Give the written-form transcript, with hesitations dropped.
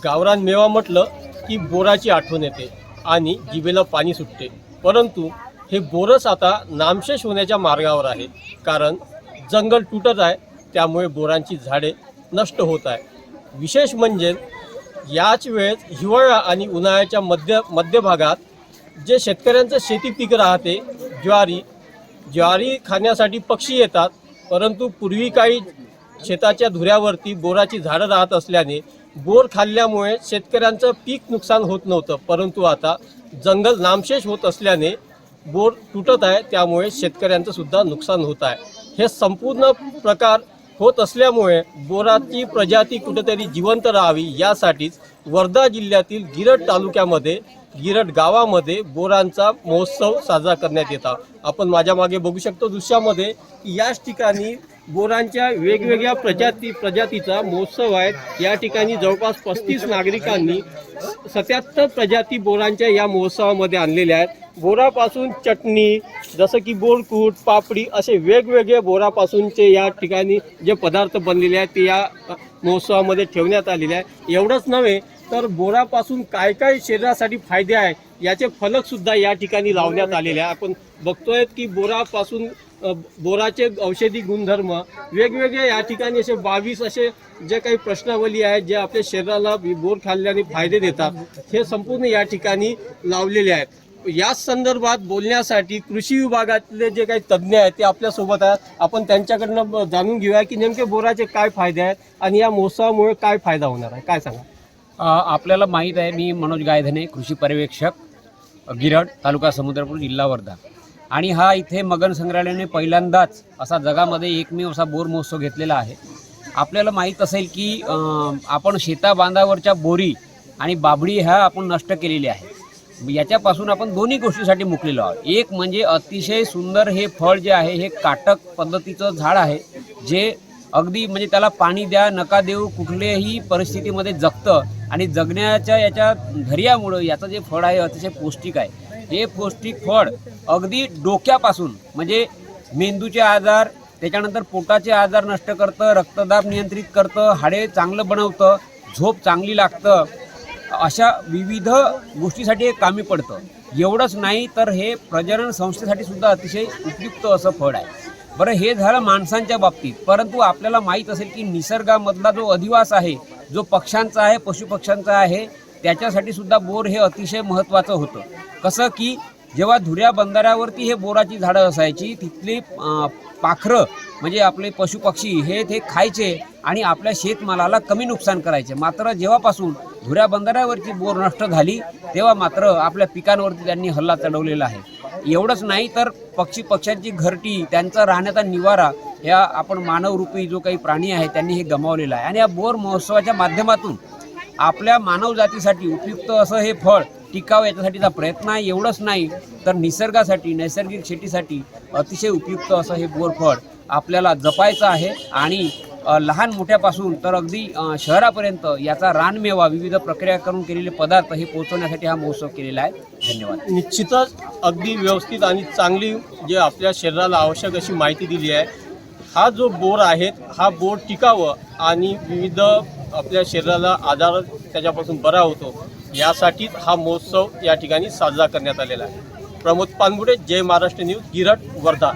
गावरान मेवा म्हटलं की बोराची आठवण येते आणि जिभेला पाणी सुटते। परंतु हे बोरच आता नामशेष होण्याच्या मार्गावर आहे, कारण जंगल तुटत आहे, त्यामुळे बोरांची झाडे नष्ट होत आहे। विशेष म्हणजे याच वेळेस हिवाळा आणि उन्हाळ्याच्या मध्यभागात जे शेतकऱ्यांचं शेती पीक राहते, ज्वारी खाण्यासाठी पक्षी येतात। परंतु पूर्वी काही शेताच्या धुऱ्यावरती बोराची झाडं राहत असल्याने बोर खाल्ल्यामुळे शेतकऱ्यांचं पीक नुकसान होत नव्हतं, परंतु आता जंगल नामशेष होत असल्याने बोर तुटत आहे, त्यामुळे शेतकऱ्यांचं सुद्धा नुकसान होत आहे। हे संपूर्ण प्रकार होत असल्यामुळे बोराची प्रजाती कुठेतरी जिवंत राहावी यासाठीच वर्धा जिल्ह्यातील गिरड तालुक्यामध्ये गिरड गावामध्ये बोरांचा महोत्सव साजरा करण्यात येतात। आपण माझ्या मागे बघू शकतो दृश्यामध्ये याच ठिकाणी बोरांच्या वेगवेगळ्या प्रजातीचा महोत्सव आहे। या ठिकाणी जवळपास 35 नागरिकांनी 77 प्रजाती बोरांच्या या महोत्सवामध्ये आणलेल्या आहेत। बोरापासून चटणी, जसं की बोरकूट, पापडी असे वेगवेगळे बोरापासूनचे या ठिकाणी जे पदार्थ बनलेले आहेत ते या महोत्सवामध्ये ठेवण्यात आलेले आहे। एवढंच नव्हे तर बोरापासून काय काय शरीरासाठी फायदे आहे याचे फलकसुद्धा या ठिकाणी लावण्यात आलेले आहे। आपण बघतोय की बोरापासून बोराचे औषधी गुणधर्म वेगवेगळे या ठिकाणी असे 22 असे जे काही प्रश्नावली आहेत जे आपल्या शरीराला बोर खाल्ल्याने फायदे देतात, हे संपूर्ण या ठिकाणी लावलेले आहेत। याच संदर्भात बोलण्यासाठी कृषी विभागातले जे काही तज्ज्ञ आहेत ते आपल्यासोबत आहेत। आपण त्यांच्याकडनं जाणून घेऊया की नेमके बोराचे काय फायदे आहेत आणि या महोत्सवामुळे काय फायदा होणार आहे, काय सांगा। आपल्याला माहीत आहे, मी मनोज गायधने, कृषी पर्यवेक्षक, गिरड, तालुका समुद्रपूर, जिल्हा वर्धा। आणि हा इथे मगन संग्रहालयाने पहिल्यांदाच असा जगामध्ये एकमेव असा बोर महोत्सव घेतलेला आहे। आपल्याला माहीत असेल की आपण शेताबांधावरच्या बोरी आणि बाभळी ह्या आपण नष्ट केलेली आहे। याच्यापासून आपण दोन्ही गोष्टीसाठी मुकलेलो आहोत। एक म्हणजे अतिशय सुंदर हे फळ जे आहे हे काटक पद्धतीचं झाड आहे, जे अगदी म्हणजे त्याला पाणी द्या नका देऊ कुठल्याही परिस्थितीमध्ये जगतं आणि जगण्याच्या याच्या धैर्यामुळं याचं जे फळ आहे अतिशय पौष्टिक आहे। हे पौष्टिक फळ अगदी डोक्यापासून म्हणजे मेंदूचे आजार, त्याच्यानंतर पोटाचे आजार नष्ट करतं, रक्तदाब नियंत्रित करतं, हाडे चांगलं बनवतं, झोप चांगली लागतं, अशा विविध गोष्टीसाठी हे कामी पडतं। एवढंच नाही तर हे प्रजनन संस्थेसाठी सुद्धा अतिशय उपयुक्त असं फळ आहे। बरं, हे झालं माणसांच्या बाबतीत, परंतु आपल्याला माहीत असेल की निसर्गामधला जो अधिवास आहे, जो पक्ष्यांचा आहे, पशुपक्ष्यांचा आहे, त्याच्यासाठी सुद्धा बोर हे अतिशय महत्त्वाचं होतं। कसं की जेव्हा धुऱ्या बंधाऱ्यावरती हे बोराची झाडं असायची, तिथली पाखरं म्हणजे आपले पशुपक्षी हे ते खायचे आणि आपल्या शेतमालाला कमी नुकसान करायचे। मात्र जेव्हापासून धुऱ्या बंधाऱ्यावरची बोर नष्ट झाली तेव्हा मात्र आपल्या पिकांवरती त्यांनी हल्ला चढवलेला आहे। एवढंच नाही तर पक्ष्यांची घरटी, त्यांचा राहण्याचा निवारा या आपण मानवरूपी जो काही प्राणी आहे त्यांनी हे गमावलेला आहे। आणि या बोर महोत्सवाच्या माध्यमातून आपल्या मानवजातीसाठी उपयुक्त असं हे फळ टिकावं याच्यासाठीचा प्रयत्न आहे। एवढंच नाही तर निसर्गासाठी, नैसर्गिक शेतीसाठी अतिशय उपयुक्त असं हे बोर फळ आपल्याला जपायचं आहे आणि लहान मोठ्यापासून तर अगदी शहरापर्यंत याचा रानमेवा, विविध प्रक्रिया करून केलेले पदार्थ हे पोहोचवण्यासाठी हा महोत्सव केलेला आहे। धन्यवाद। निश्चितच अगदी व्यवस्थित आणि चांगली जे आपल्या शरीराला आवश्यक अशी माहिती दिली आहे। हा जो बोर आहे हा बोर टिकावं आणि विविध आपल्या शरीराला आजार त्याच्यापासून बरा होतो यासाठी हा महोत्सव या ठिकाणी साजरा करण्यात आलेला आहे। प्रमोद पानगुडे, जय महाराष्ट्र न्यूज, गिरड, वर्धा।